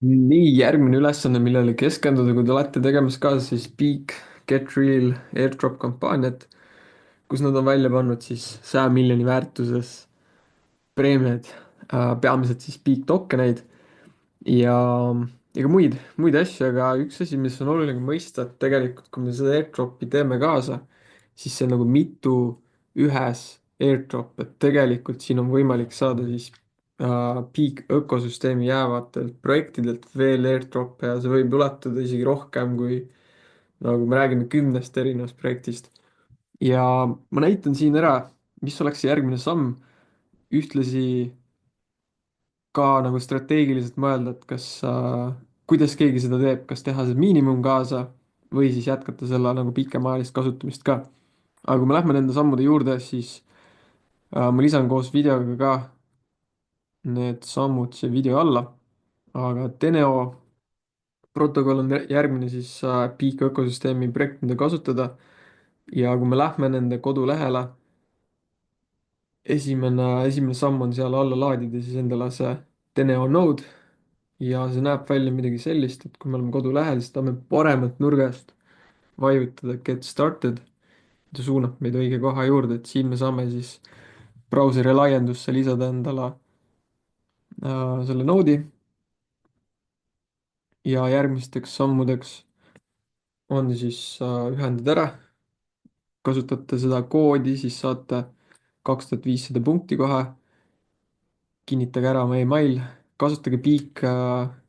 nii, järgmine ülesanne, millele keskenduda, kui te olete tegemas ka siis Peak, Get Real, airdrop kampaaniat, kus nad on välja pannud siis 100 miljoni väärtuses preemiaid, peamiselt siis Peak tokeneid ja, ja ka muid asju, aga üks asi, mis on oluline mõista, et tegelikult kui me seda airdropi teeme kaasa, siis see on nagu mitu ühes airdrop, et tegelikult siin on võimalik saada siis Peak ökosüsteemi jäävatelt projektidelt veel airdrop'e ja see võib ulatuda isegi rohkem kui nagu me räägime 10 erinevast projektist. ja ma näitan siin ära, mis oleks see järgmine samm, ühtlasi ka nagu strateegiliselt mõelda, et kas kuidas keegi seda teeb, kas teha see miinimum kaasa või siis jätkata selle nagu pikemaajalist kasutamist ka. aga kui me lähme nende sammude juurde, siis ma lisan koos videoga ka need sammud siia video alla, aga Teneo protokoll on järgmine siis Peak ökosüsteemi projekt, mida kasutada. ja kui me lähme nende kodulehele, esimene samm on seal alla laadida siis endale see Teneo node ja see näeb välja midagi sellist, et kui me oleme kodulehel, siis tahame paremalt nurgast vajutada Get Started. ta suunab meid õige koha juurde, et siin me saame siis brauseri laiendusse lisada endale selle node'i ja järgmisteks sammudeks on siis ühendada ära, kasutate seda koodi, siis saate 2500 punkti kohe, kinnitage ära oma email, kasutage Peak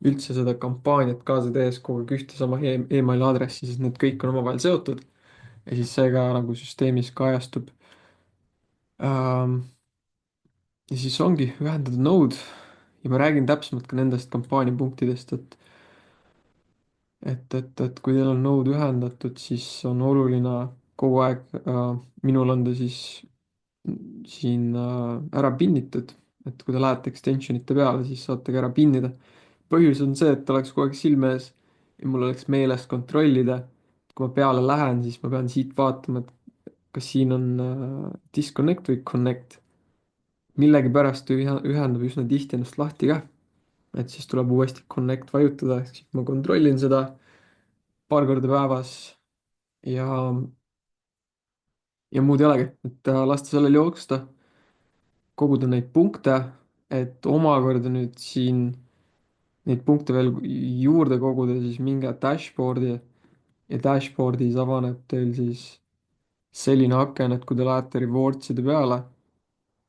üldse seda kampaaniat kaasa tehes kogu aeg ühte sama emaili aadressi, sest need kõik on omavahel seotud ja siis see ka nagu süsteemis kajastub. Ähm, ja siis ongi ühendada node ja ma räägin täpsemalt ka nendest kampaaniapunktidest, et kui teil on node ühendatud, siis on oluline kogu aeg minul on ta siis siin ära pinnitud, et kui te lähete extensionite peale, siis saate ka ära pinnida. põhjus on see, et oleks kogu aeg silme ees ja mul oleks meeles kontrollida. kui ma peale lähen, siis ma pean siit vaatama, et kas siin on disconnect või connect. millegipärast ühendab üsna tihti ennast lahti ka, et siis tuleb uuesti connect vajutada, ehk siis ma kontrollin seda paar korda päevas ja, ja muud ei olegi, et lasta sellel jooksta, koguda neid punkte, et omakorda nüüd siin neid punkte veel juurde koguda, siis minge dashboard'i ja dashboard'is avaneb teil siis selline aken, et kui te lähete rewards'ide peale,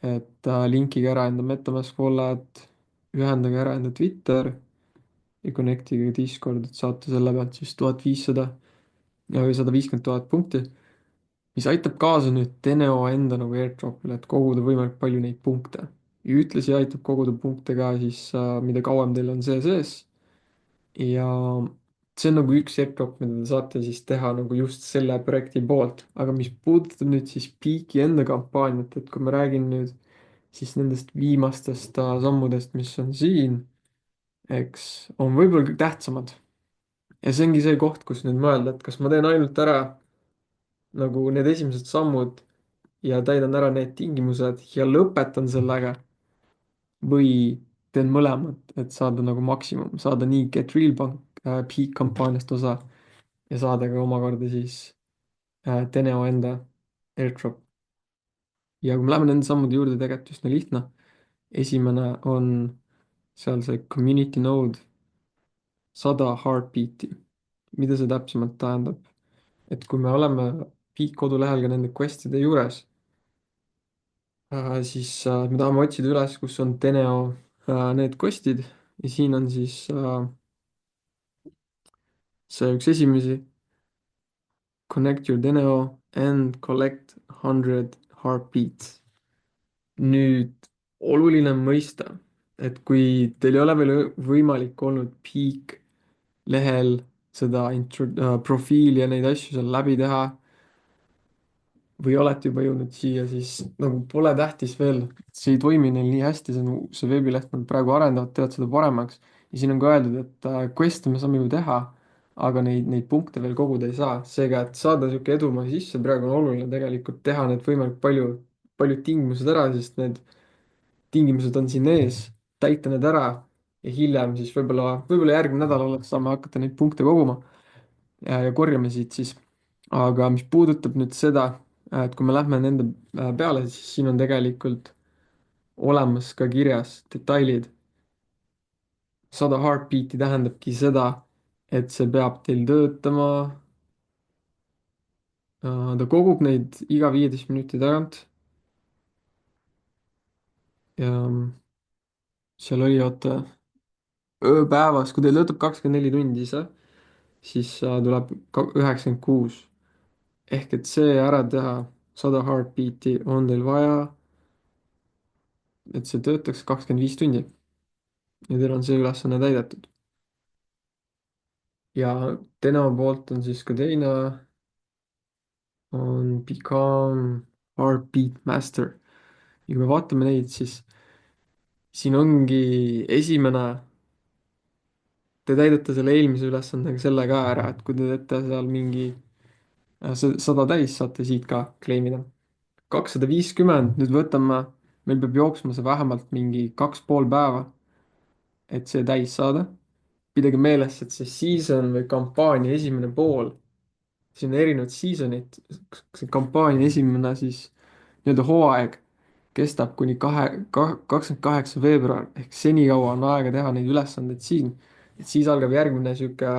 et linkige ära enda MetaMask wallet, ühendage ära enda Twitter ja connect'ige Discord, et saate selle pealt siis 1500 või 150 000 punkti, mis aitab kaasa nüüd Teneo enda nagu airdrop'ile, et koguda võimalikult palju neid punkte. ja ühtlasi aitab koguda punkte ka siis, mida kauem teil on see sees. ja see on nagu üks airdrop, mida te saate siis teha nagu just selle projekti poolt, aga mis puudutab nüüd siis Peaki enda kampaaniat, et kui ma räägin nüüd siis nendest viimastest sammudest, mis on siin, eks, on võib-olla kõik tähtsamad. ja see ongi see koht, kus nüüd mõelda, et kas ma teen ainult ära nagu need esimesed sammud ja täidan ära need tingimused ja lõpetan sellega või teen mõlemat, et saada nagu maksimum, saada nii Get Real Peak kampaaniast osa ja saada ka omakorda siis Teneo enda airdrop. ja kui me läheme nende sammude juurde, tegelikult üsna lihtne. esimene on seal see community node 100 heartbeat'i. mida see täpsemalt tähendab? et kui me oleme Peak kodulehel ka nende quest'ide juures, siis me tahame otsida üles, kus on Teneo need quest'id ja siin on siis see üks esimesi, connect your Teneo and collect 100 heartbeats. nüüd oluline on mõista, et kui teil ei ole veel võimalik olnud Peak lehel seda profiili ja neid asju seal läbi teha või olete juba jõudnud siia, siis nagu pole tähtis veel, see ei toimi neil nii hästi, see veebileht nad praegu arendavad, teevad seda paremaks. ja siin on ka öeldud, et quest'e me saame ju teha, aga neid punkte veel koguda ei saa. seega, et saada niisugune edumaa sisse, praegu on oluline tegelikult teha need võimalikult paljud tingimused ära, sest need tingimused on siin ees, täita need ära ja hiljem siis võib-olla järgmine nädal alles saame hakata neid punkte koguma ja korjama siit siis. aga mis puudutab nüüd seda, et kui me lähme nende peale, siis siin on tegelikult olemas ka kirjas detailid. 100 heartbeat'i tähendabki seda, et see peab teil töötama. Ta kogub neid iga 15 minuti tagant ja seal oli, oota, ööpäevas, kui teil töötab 24 tundi see, siis tuleb 96. ehk et see ära teha, 100 heartbeat'i on teil vaja, et see töötaks 25 tundi ja teil on see ülesanne täidetud. ja Tenno poolt on siis ka teine, on Become Heartbeat Master. ja kui me vaatame neid, siis siin ongi esimene, te täidate selle eelmise ülesandega selle ka ära, et kui te teete seal mingi see 100 täis, saate siit ka kleimida. 250, nüüd võtame, meil peab jooksma see vähemalt mingi 2,5 päeva, et see täis saada. pidage meeles, et see season või kampaania esimene pool, siin on erinevad season'id, see kampaania esimene siis nii-öelda hooaeg kestab kuni 28 veebruar ehk senikaua on aega teha neid ülesandeid siin. et siis algab järgmine sihuke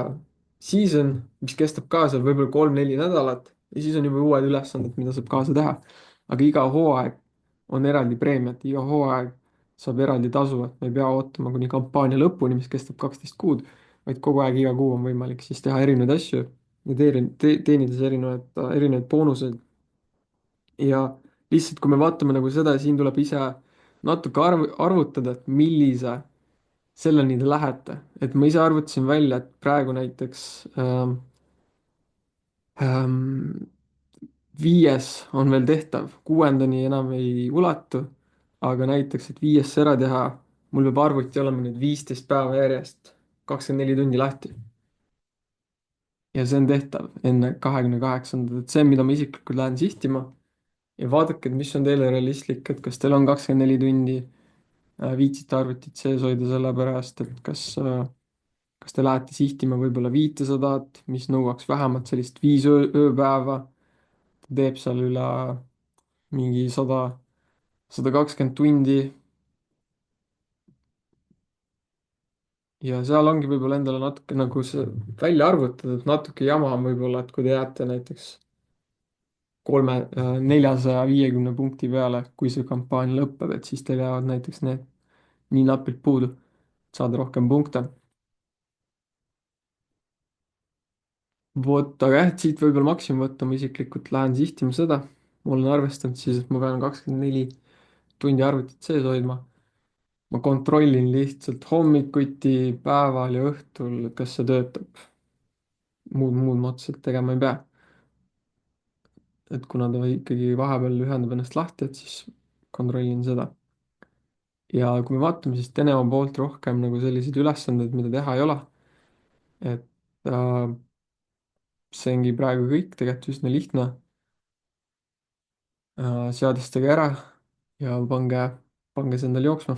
season, mis kestab ka seal võib-olla 3-4 nädalat ja siis on juba uued ülesanded, mida saab kaasa teha. aga iga hooaeg on eraldi preemiat, iga hooaeg saab eraldi tasu, et me ei pea ootama kuni kampaania lõpuni, mis kestab 12 kuud, vaid kogu aeg, iga kuu on võimalik siis teha erinevaid asju ja teenides erinevaid boonuseid. ja lihtsalt, kui me vaatame nagu seda, siin tuleb ise natuke arvutada, et millise selleni te lähete. et ma ise arvutasin välja, et praegu näiteks ähm, 5. on veel tehtav, 6. enam ei ulatu, aga näiteks, et 5. ära teha, mul peab arvuti olema nüüd 15 päeva järjest, 24 tundi lahti. ja see on tehtav enne 28., et see, mida ma isiklikult lähen sihtima ja vaadake, et mis on teile realistlik, et kas teil on 24 tundi, viitsite arvutit sees hoida, sellepärast et kas te lähete sihtima võib-olla 500, mis nõuaks vähemalt sellist 5 ööpäeva, teeb seal üle mingi 100, 120 tundi ja seal ongi võib-olla endale natuke nagu see välja arvutada, et natuke jama on võib-olla, et kui te jääte näiteks 450 punkti peale, kui see kampaania lõpeb, et siis teil jäävad näiteks need nii napilt puudu, et saada rohkem punkte. vot, aga jah, et siit võib-olla maksimum võtta, ma isiklikult lähen sihtima seda. ma olen arvestanud siis, et ma pean 24 tundi arvutit sees hoidma. ma kontrollin lihtsalt hommikuti, päeval ja õhtul, kas see töötab. muud ma otseselt tegema ei pea. et kuna ta ikkagi vahepeal ühendab ennast lahti, et siis kontrollin seda. ja kui me vaatame, siis Tenemo poolt rohkem nagu selliseid ülesandeid, mida teha ei ole. et see ongi praegu kõik tegelikult üsna lihtne. Seadistage ära ja pange see endale jooksma